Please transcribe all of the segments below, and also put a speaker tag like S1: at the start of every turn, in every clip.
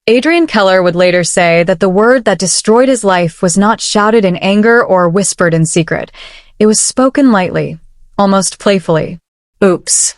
S1: Adrian Keller would later say that the word that destroyed his life was not shouted in anger or whispered in secret. It was spoken lightly, almost playfully. Oops.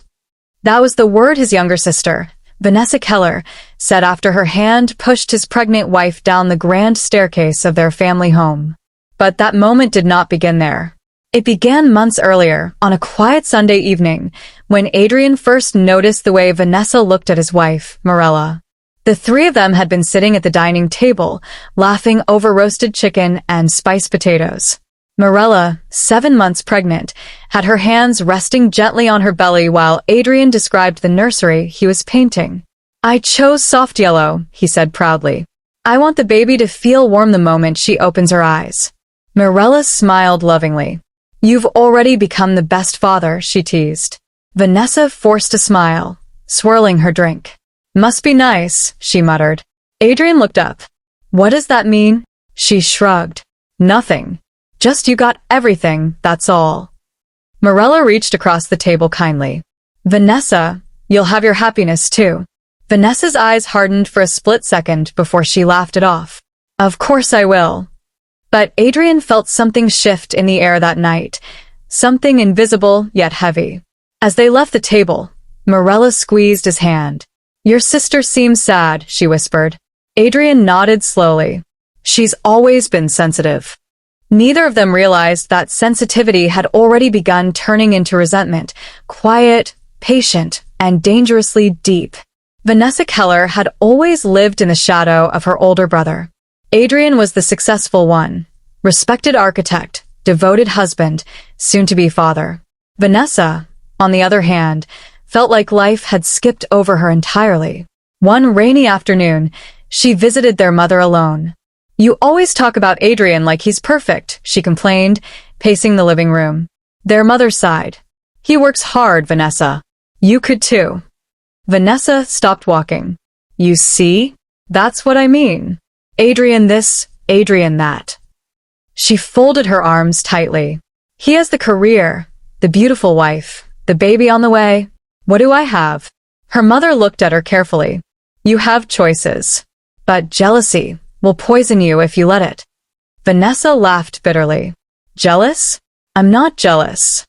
S1: That was the word his younger sister, Vanessa Keller, said after her hand pushed his pregnant wife down the grand staircase of their family home. But that moment did not begin there. It began months earlier, on a quiet Sunday evening, when Adrian first noticed the way Vanessa looked at his wife, Mela. The three of them had been sitting at the dining table, laughing over roasted chicken and spiced potatoes. Mela, 7 months pregnant, had her hands resting gently on her belly while Adrian described the nursery he was painting. "I chose soft yellow," he said proudly. "I want the baby to feel warm the moment she opens her eyes." Mela smiled lovingly. "You've already become the best father," she teased. Vanessa forced a smile, swirling her drink. "Must be nice," she muttered. Adrian looked up. "What does that mean?" She shrugged. "Nothing. Just you got everything, that's all." Mela reached across the table kindly. "Vanessa, you'll have your happiness too." Vanessa's eyes hardened for a split second before she laughed it off. "Of course I will." But Adrian felt something shift in the air that night, something invisible yet heavy. As they left the table, Mela squeezed his hand. "Your sister seems sad," she whispered. Adrian nodded slowly. "She's always been sensitive." Neither of them realized that sensitivity had already begun turning into resentment, quiet, patient, and dangerously deep. Vanessa Keller had always lived in the shadow of her older brother. Adrian was the successful one, respected architect, devoted husband, soon-to-be father. Vanessa, on the other hand, felt like life had skipped over her entirely. One rainy afternoon, she visited their mother alone. "You always talk about Adrian like he's perfect," she complained, pacing the living room. Their mother sighed. "He works hard, Vanessa. You could too." Vanessa stopped walking. "You see? That's what I mean. Adrian this, Adrian that." She folded her arms tightly. "He has the career, the beautiful wife, the baby on the way. What do I have?" Her mother looked at her carefully. "You have choices. But jealousy will poison you if you let it." Vanessa laughed bitterly. "Jealous? I'm not jealous."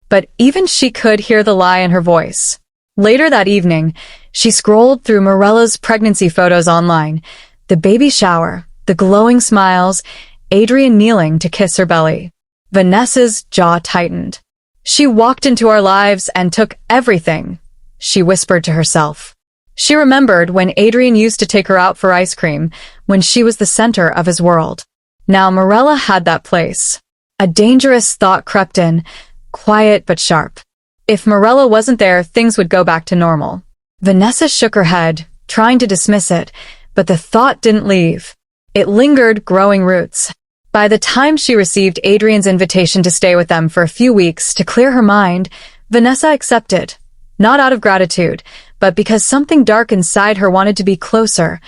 S1: But even she could hear the lie in her voice. Later that evening, she scrolled through Mela's pregnancy photos online. The baby shower, the glowing smiles, Adrian kneeling to kiss her belly. Vanessa's jaw tightened. "She walked into our lives and took everything," she whispered to herself. She remembered when Adrian used to take her out for ice cream, when she was the center of his world. Now Mela had that place. A dangerous thought crept in, quiet but sharp. If Mela wasn't there, things would go back to normal. Vanessa shook her head, trying to dismiss it, but the thought didn't leave. It lingered, growing roots. By the time she received Adrian's invitation to stay with them for a few weeks to clear her mind, Vanessa accepted, not out of gratitude, but because something dark inside her wanted to be closer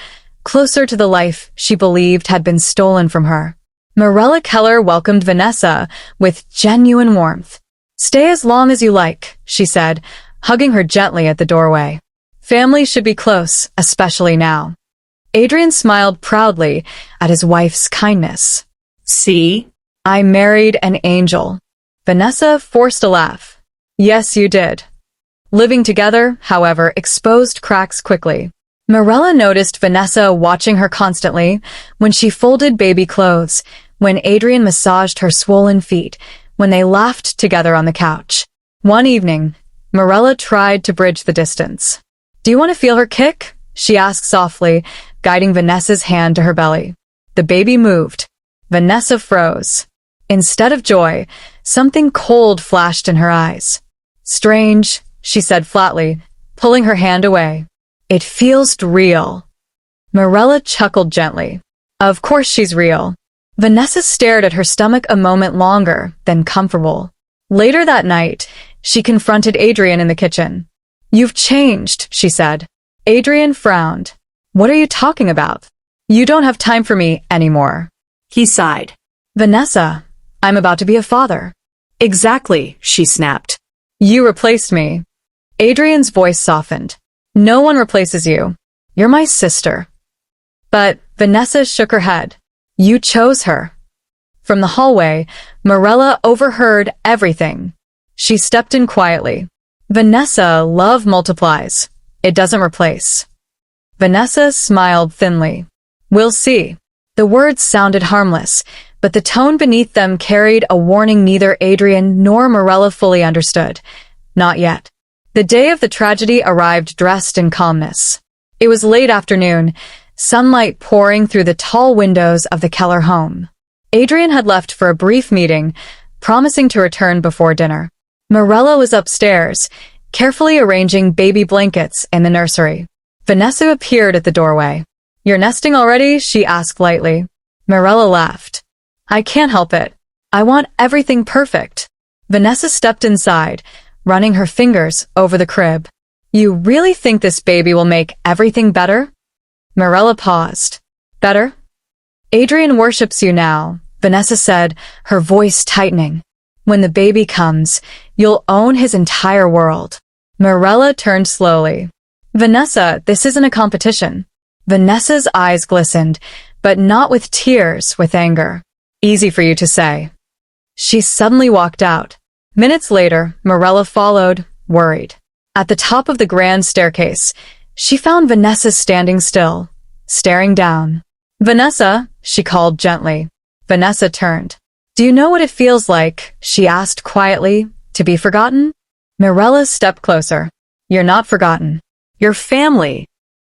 S1: to the life she believed had been stolen from her. Mela Keller welcomed Vanessa with genuine warmth. "Stay as long as you like," she said, hugging her gently at the doorway. "Family should be close, especially now." Adrian smiled proudly at his wife's kindness. "See? I married an angel." Vanessa forced a laugh. "Yes, you did." Living together, however, exposed cracks quickly. Mela noticed Vanessa watching her constantly, when she folded baby clothes, when Adrian massaged her swollen feet, when they laughed together on the couch. One evening, Mela tried to bridge the distance. "Do you want to feel her kick?" she asked softly, guiding Vanessa's hand to her belly. The baby moved. Vanessa froze. Instead of joy, something cold flashed in her eyes. "Strange," she said flatly, pulling her hand away. "It feels real." Mela chuckled gently. "Of course she's real." Vanessa stared at her stomach a moment longer, then comfortable. Later that night, she confronted Adrian in the kitchen. "You've changed," she said. Adrian frowned. "What are you talking about? You don't have time for me anymore." He sighed. "Vanessa, I'm about to be a father." "Exactly," she snapped. "You replaced me." Adrian's voice softened. "No one replaces you. You're my sister." But Vanessa shook her head. You chose her. From the hallway, Mirella overheard everything. She stepped in quietly. Vanessa, love multiplies. It doesn't replace. Vanessa smiled thinly. We'll see. The words sounded harmless, but the tone beneath them carried a warning neither Adrian nor Mirella fully understood. Not yet. The day of the tragedy arrived dressed in calmness. It was late afternoon, sunlight pouring through the tall windows of the Keller home. Adrian had left for a brief meeting, promising to return before dinner. Mirella was upstairs, carefully arranging baby blankets in the nursery. Vanessa appeared at the doorway. You're nesting already? She asked lightly. Mirella laughed. I can't help it. I want everything perfect. Vanessa stepped inside, running her fingers over the crib. You really think this baby will make everything better? Mirella paused. Better? Adrian worships you now, Vanessa said, her voice tightening. When the baby comes, you'll own his entire world. Mirella turned slowly. Vanessa, this isn't a competition. Vanessa's eyes glistened, but not with tears, with anger. Easy for you to say. She suddenly walked out. Minutes later, Mirella followed, worried. At the top of the grand staircase, she found Vanessa standing still, staring down. Vanessa, she called gently. Vanessa turned. Do you know what it feels like, she asked quietly, to be forgotten? Mirella stepped closer. You're not forgotten. You're family.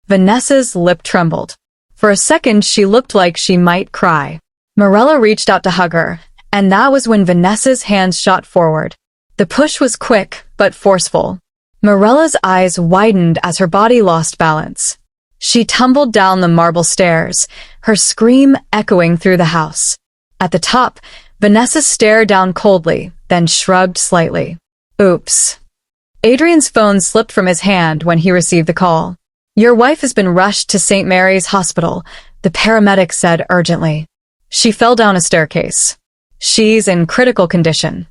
S1: Vanessa's lip trembled. For a second, she looked like she might cry. Mirella reached out to hug her, and that was when Vanessa's hands shot forward. The push was quick, but forceful. Mirella's eyes widened as her body lost balance. She tumbled down the marble stairs, her scream echoing through the house. At the top, Vanessa stared down coldly, then shrugged slightly. Oops. Adrian's phone slipped from his hand when he received the call. Your wife has been rushed to St. Mary's Hospital, the paramedic said urgently. She fell down a staircase. She's in critical condition.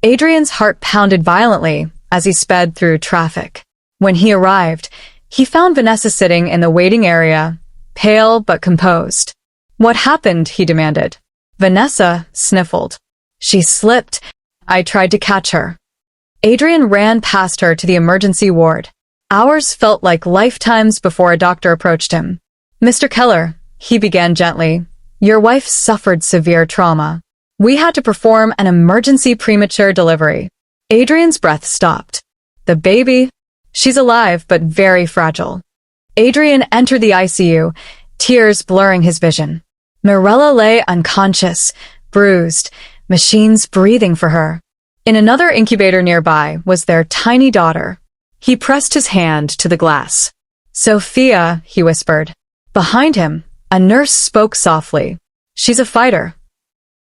S1: Adrian's heart pounded violently as he sped through traffic. When he arrived, he found Vanessa sitting in the waiting area, pale but composed. What happened? He demanded. Vanessa sniffled. She slipped. I tried to catch her. Adrian ran past her to the emergency ward. Hours felt like lifetimes before a doctor approached him. Mr. Keller, he began gently, your wife suffered severe trauma. We had to perform an emergency premature delivery. Adrian's breath stopped. The baby? She's alive, but very fragile. Adrian entered the ICU, tears blurring his vision. Mirella lay unconscious, bruised, machines breathing for her. In another incubator nearby was their tiny daughter. He pressed his hand to the glass. Sophia, he whispered. Behind him, a nurse spoke softly. She's a fighter.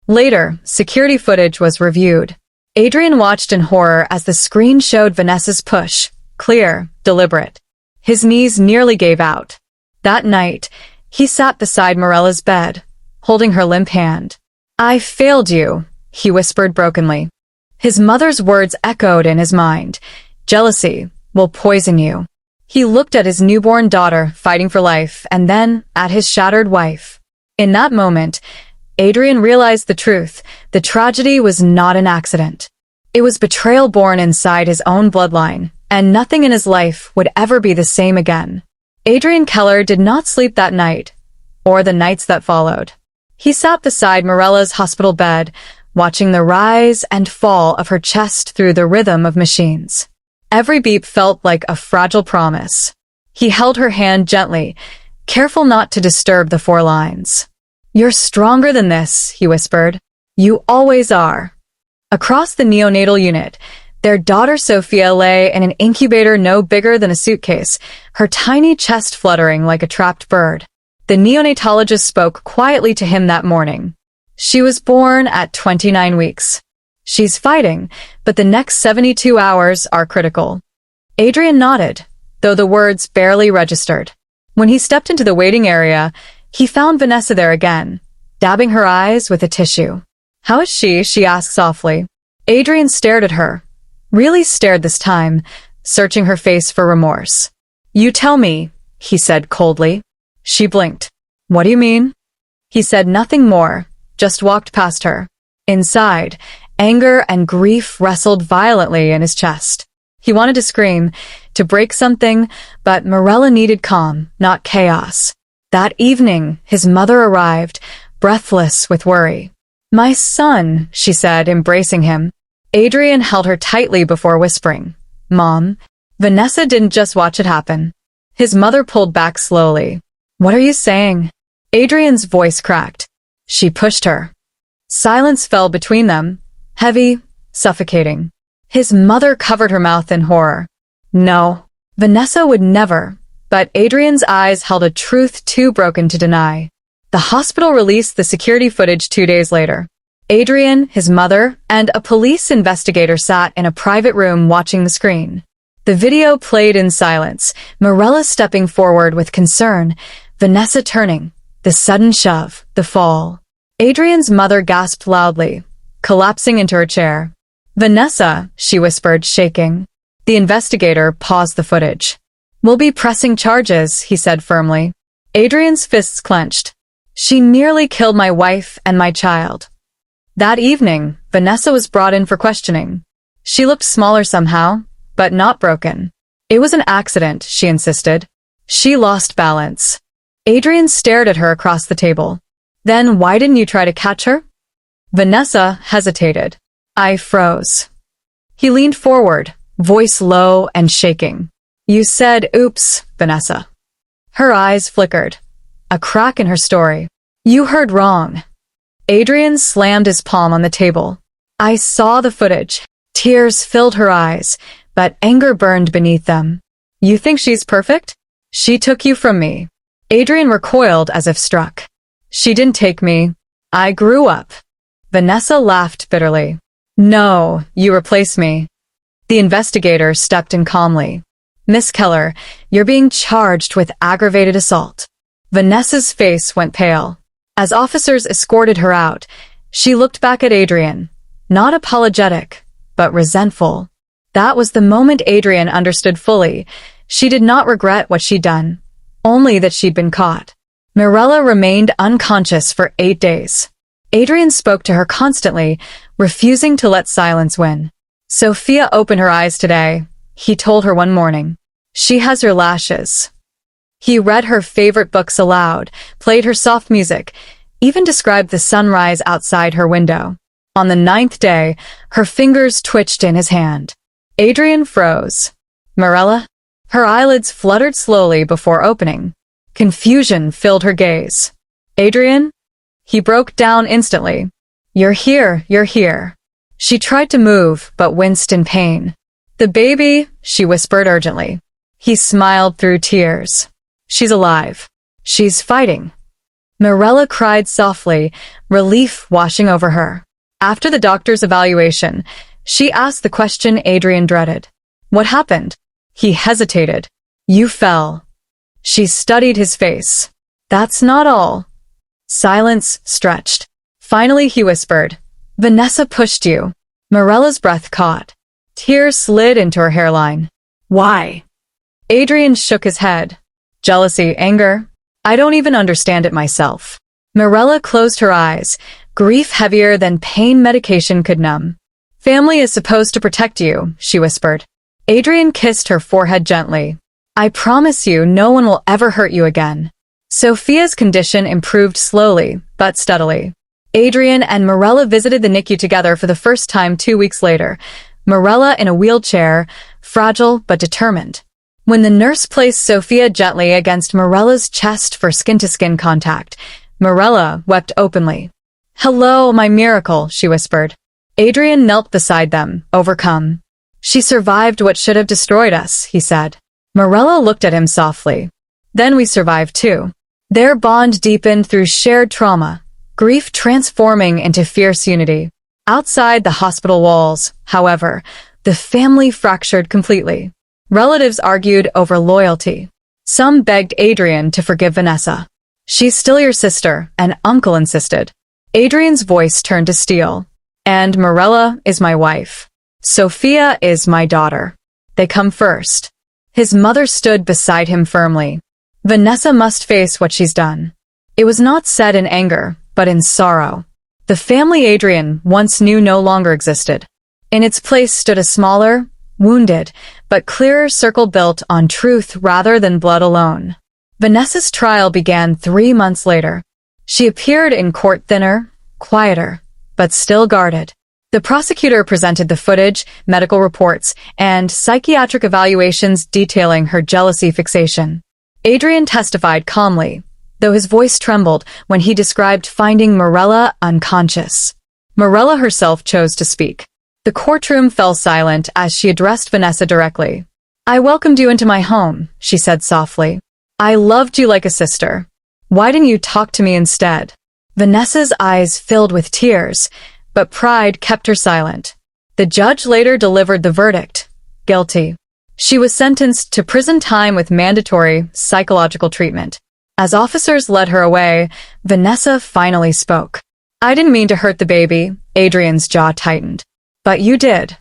S1: Later, security footage was reviewed. Adrian watched in horror as the screen showed Vanessa's push, clear, deliberate. His knees nearly gave out. That night, he sat beside Mirella's bed, holding her limp hand. I failed you, he whispered brokenly. His mother's words echoed in his mind. Jealousy will poison you. He looked at his newborn daughter fighting for life and then at his shattered wife. In that moment, Adrian realized the truth. The tragedy was not an accident. It was betrayal born inside his own bloodline, and nothing in his life would ever be the same again. Adrian Keller did not sleep that night, or the nights that followed. He sat beside Mirella's hospital bed, watching the rise and fall of her chest through the rhythm of machines. Every beep felt like a fragile promise. He held her hand gently, careful not to disturb the 4 lines. You're stronger than this, he whispered. You always are. Across the neonatal unit, their daughter Sophia lay in an incubator no bigger than a suitcase, her tiny chest fluttering like a trapped bird. The neonatologist spoke quietly to him that morning. She was born at 29 weeks. She's fighting, but the next 72 hours are critical. Adrian nodded, though the words barely registered. When he stepped into the waiting area, he found Vanessa there again, dabbing her eyes with a tissue. How is she? She asked softly. Adrian stared at her, really stared this time, searching her face for remorse. You tell me, he said coldly. She blinked. What do you mean? He said nothing more, just walked past her. Inside, anger and grief wrestled violently in his chest. He wanted to scream, to break something, but Mela needed calm, not chaos. That evening, his mother arrived, breathless with worry. "My son," she said, embracing him. Adrian held her tightly before whispering, "Mom." Vanessa didn't just watch it happen. His mother pulled back slowly. "What are you saying?" Adrian's voice cracked. She pushed her. Silence fell between them, heavy, suffocating. His mother covered her mouth in horror. No, Vanessa would never, but Adrian's eyes held a truth too broken to deny. The hospital released the security footage 2 days later. Adrian, his mother, and a police investigator sat in a private room watching the screen. The video played in silence, Mela stepping forward with concern, Vanessa turning, the sudden shove, the fall. Adrian's mother gasped loudly, collapsing into her chair. "Vanessa," she whispered, shaking. The investigator paused the footage. "We'll be pressing charges," he said firmly. Adrian's fists clenched. "She nearly killed my wife and my child." That evening, Vanessa was brought in for questioning. She looked smaller somehow, but not broken. It was an accident, she insisted. She lost balance. Adrian stared at her across the table. "Then why didn't you try to catch her?" Vanessa hesitated. "I froze." He leaned forward, voice low and shaking. "You said, oops, Vanessa." Her eyes flickered. A crack in her story. "You heard wrong." Adrian slammed his palm on the table. "I saw the footage." Tears filled her eyes, but anger burned beneath them. "You think she's perfect? She took you from me." Adrian recoiled as if struck. "She didn't take me. I grew up." Vanessa laughed bitterly. "No, you replaced me." The investigator stepped in calmly. "Miss Keller, you're being charged with aggravated assault." Vanessa's face went pale. As officers escorted her out, she looked back at Adrian, not apologetic, but resentful. That was the moment Adrian understood fully. She did not regret what she'd done, only that she'd been caught. Mela remained unconscious for 8 days. Adrian spoke to her constantly, refusing to let silence win. "Sophia opened her eyes today," he told her one morning. "She has her lashes." He read her favorite books aloud, played her soft music, even described the sunrise outside her window. On the 9th day, her fingers twitched in his hand. Adrian froze. "Mela?" Her eyelids fluttered slowly before opening. Confusion filled her gaze. "Adrian?" He broke down instantly. "You're here, you're here." She tried to move, but winced in pain. "The baby," she whispered urgently. He smiled through tears. "She's alive. She's fighting." Mela cried softly, relief washing over her. After the doctor's evaluation, she asked the question Adrian dreaded. "What happened?" He hesitated. "You fell." She studied his face. "That's not all." Silence stretched. Finally he whispered, "Vanessa pushed you." Mela's breath caught. Tears slid into her hairline. "Why?" Adrian shook his head. "Jealousy, anger. I don't even understand it myself." Mela closed her eyes, grief heavier than pain medication could numb. "Family is supposed to protect you," she whispered. Adrian kissed her forehead gently. "I promise you no one will ever hurt you again." Sophia's condition improved slowly, but steadily. Adrian and Mela visited the NICU together for the first time 2 weeks later, Mela in a wheelchair, fragile but determined. When the nurse placed Sophia gently against Mela's chest for skin-to-skin contact, Mela wept openly. "Hello, my miracle," she whispered. Adrian knelt beside them, overcome. "She survived what should have destroyed us," he said. Mela looked at him softly. "Then we survived too." Their bond deepened through shared trauma, grief transforming into fierce unity. Outside the hospital walls, however, the family fractured completely. Relatives argued over loyalty. Some begged Adrian to forgive Vanessa. "She's still your sister," an uncle insisted. Adrian's voice turned to steel. "And Mela is my wife. Sophia is my daughter. They come first." His mother stood beside him firmly. "Vanessa must face what she's done." It was not said in anger, but in sorrow. The family Adrian once knew no longer existed. In its place stood a smaller, wounded, but clearer circle built on truth rather than blood alone. Vanessa's trial began 3 months later. She appeared in court thinner, quieter, but still guarded. The prosecutor presented the footage, medical reports, and psychiatric evaluations detailing her jealousy fixation. Adrian testified calmly, though his voice trembled when he described finding Mela unconscious. Mela herself chose to speak. The courtroom fell silent as she addressed Vanessa directly. "I welcomed you into my home," she said softly. "I loved you like a sister. Why didn't you talk to me instead?" Vanessa's eyes filled with tears, but pride kept her silent. The judge later delivered the verdict: guilty. She was sentenced to prison time with mandatory psychological treatment. As officers led her away, Vanessa finally spoke. "I didn't mean to hurt the baby," Adrian's jaw tightened. "But you did."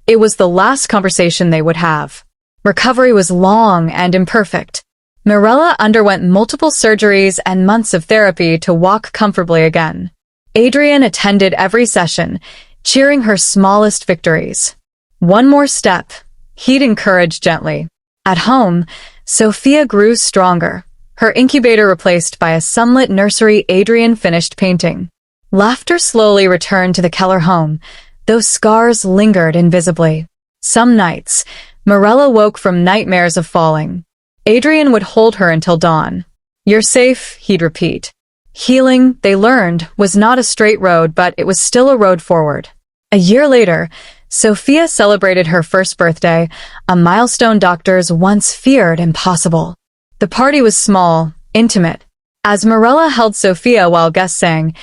S1: It was the last conversation they would have. Recovery was long and imperfect. Mela underwent multiple surgeries and months of therapy to walk comfortably again. Adrian attended every session, cheering her smallest victories. "One more step," he'd encourage gently. At home, Sophia grew stronger, her incubator replaced by a sunlit nursery Adrian finished painting. Laughter slowly returned to the Keller home, though scars lingered invisibly. Some nights, Mela woke from nightmares of falling. Adrian would hold her until dawn. "You're safe," he'd repeat. Healing, they learned, was not a straight road, but it was still a road forward. A year later, Sophia celebrated her first birthday, a milestone doctors once feared impossible. The party was small, intimate. As Mela held Sophia while guests sang,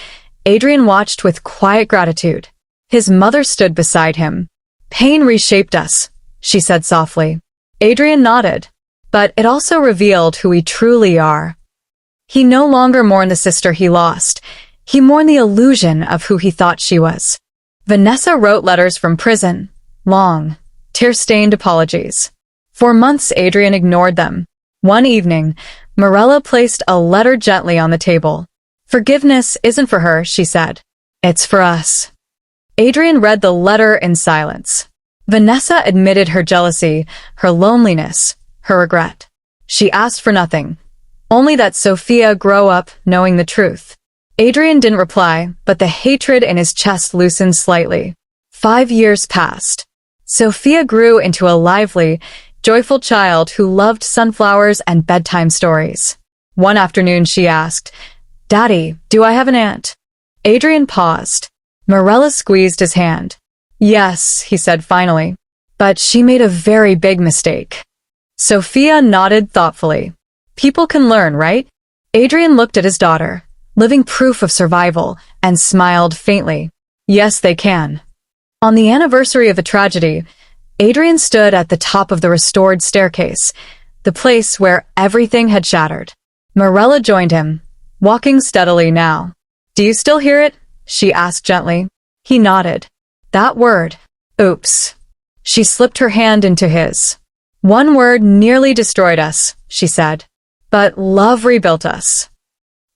S1: Adrian watched with quiet gratitude. His mother stood beside him. "Pain reshaped us," she said softly. Adrian nodded. But it also revealed who we truly are. He no longer mourned the sister he lost. He mourned the illusion of who he thought she was. Vanessa wrote letters from prison, long, tear-stained apologies. For months, Adrian ignored them. One evening, Mela placed a letter gently on the table. "Forgiveness isn't for her," she said. "It's for us." Adrian read the letter in silence. Vanessa admitted her jealousy, her loneliness, her regret. She asked for nothing, only that Sophia grow up knowing the truth. Adrian didn't reply, but the hatred in his chest loosened slightly. 5 years passed. Sophia grew into a lively, joyful child who loved sunflowers and bedtime stories. One afternoon she asked, "Daddy, do I have an aunt?" Adrian paused. Mela squeezed his hand. "Yes," he said finally, "but she made a very big mistake." Sophia nodded thoughtfully. "People can learn, right?" Adrian looked at his daughter, living proof of survival, and smiled faintly. "Yes, they can." On the anniversary of the tragedy, Adrian stood at the top of the restored staircase, the place where everything had shattered. Mela joined him, walking steadily now. "Do you still hear it?" she asked gently. He nodded. "That word. Oops." She slipped her hand into his. "One word nearly destroyed us," she said. "But love rebuilt us."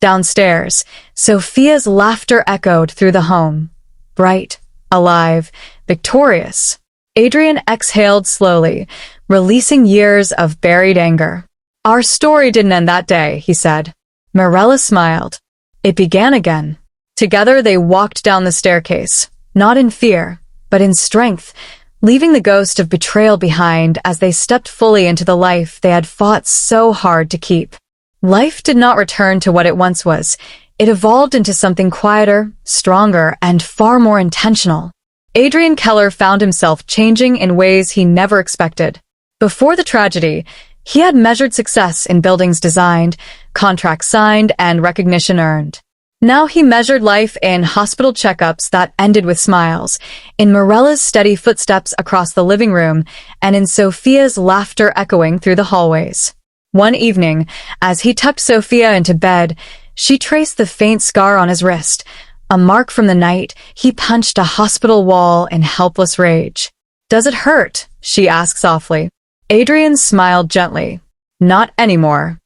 S1: Downstairs, Sophia's laughter echoed through the home. Bright, alive, victorious. Adrian exhaled slowly, releasing years of buried anger. "Our story didn't end that day," he said. Mela smiled. "It began again." Together they walked down the staircase, not in fear, but in strength, leaving the ghost of betrayal behind as they stepped fully into the life they had fought so hard to keep. Life did not return to what it once was. It evolved into something quieter, stronger, and far more intentional. Adrian Keller found himself changing in ways he never expected. Before the tragedy, he had measured success in buildings designed, contracts signed, and recognition earned. Now he measured life in hospital checkups that ended with smiles, in Mela's steady footsteps across the living room, and in Sophia's laughter echoing through the hallways. One evening, as he tucked Sophia into bed, she traced the faint scar on his wrist, a mark from the night he punched a hospital wall in helpless rage. "Does it hurt?" she asked softly. Adrian smiled gently. "Not anymore."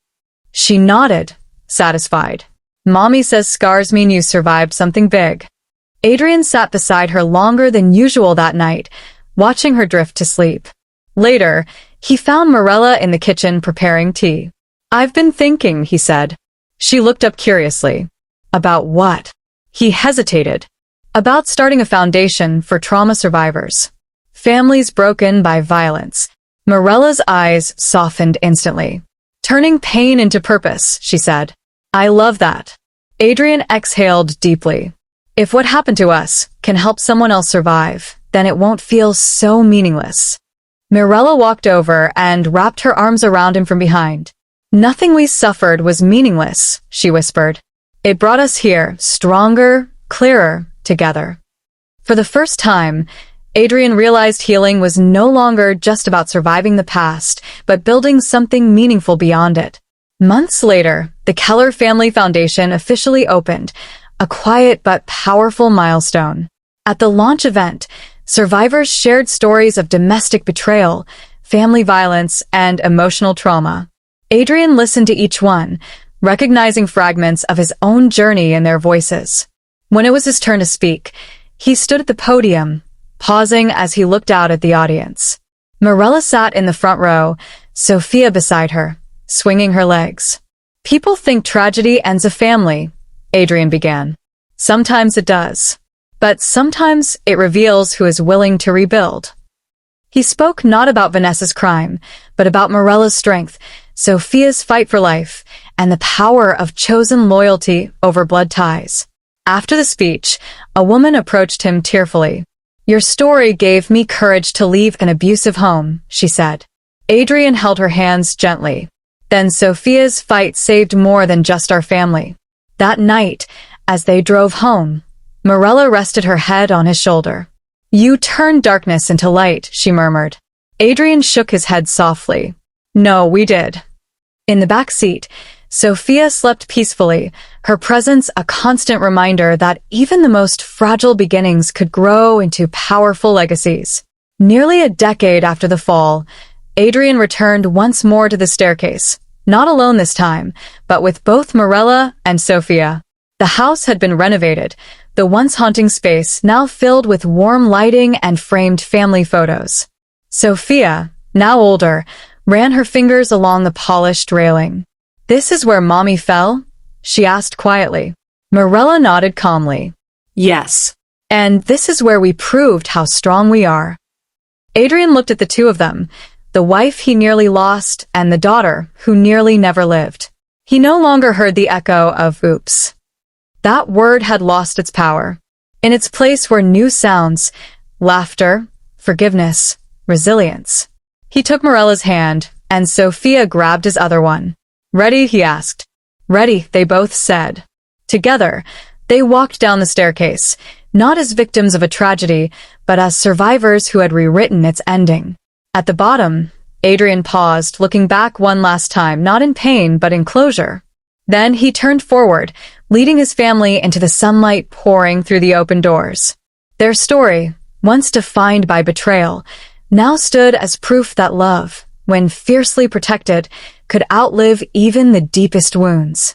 S1: She nodded, satisfied. Mommy says scars mean you survived something big. Adrian sat beside her longer than usual that night, watching her drift to sleep. Later, he found Mela in the kitchen preparing tea. I've been thinking, he said. She looked up curiously. About what? He hesitated. About starting a foundation for trauma survivors. Families broken by violence. Morela's eyes softened instantly. Turning pain into purpose, she said. I love that. Adrian exhaled deeply. If what happened to us can help someone else survive, then it won't feel so meaningless. Mela walked over and wrapped her arms around him from behind. Nothing we suffered was meaningless, she whispered. It brought us here, stronger, clearer, together. For the first time, Adrian realized healing was no longer just about surviving the past, but building something meaningful beyond it. Months later, the Keller Family Foundation officially opened, a quiet but powerful milestone. At the launch event, survivors shared stories of domestic betrayal, family violence, and emotional trauma. Adrian listened to each one, recognizing fragments of his own journey in their voices. When it was his turn to speak, he stood at the podium, pausing as he looked out at the audience. Mela sat in the front row, Sophia beside her, swinging her legs. People think tragedy ends a family, Adrian began. Sometimes it does. But sometimes it reveals who is willing to rebuild. He spoke not about Vanessa's crime, but about Morela's strength, Sophia's fight for life, and the power of chosen loyalty over blood ties. After the speech, a woman approached him tearfully. Your story gave me courage to leave an abusive home, she said. Adrian held her hands gently. Then Sophia's fight saved more than just our family. That night, as they drove home, Mela rested her head on his shoulder. You turned darkness into light, she murmured. Adrian shook his head softly. No, we did. In the back seat, Sophia slept peacefully, her presence a constant reminder that even the most fragile beginnings could grow into powerful legacies. Nearly a decade after the fall, Adrian returned once more to the staircase, not alone this time, but with both Mela and Sophia. The house had been renovated, the once haunting space now filled with warm lighting and framed family photos. Sophia, now older, ran her fingers along the polished railing. This is where Mommy fell? She asked quietly. Mela nodded calmly. Yes. And this is where we proved how strong we are. Adrian looked at the two of them, the wife he nearly lost and the daughter who nearly never lived. He no longer heard the echo of oops. That word had lost its power. In its place were new sounds, laughter, forgiveness, resilience. He took Morela's hand, and Sophia grabbed his other one. Ready? He asked. Ready, they both said. Together, they walked down the staircase, not as victims of a tragedy, but as survivors who had rewritten its ending. At the bottom, Adrian paused, looking back one last time, not in pain, but in closure. Then he turned forward, leading his family into the sunlight pouring through the open doors. Their story, once defined by betrayal, now stood as proof that love, when fiercely protected, could outlive even the deepest wounds.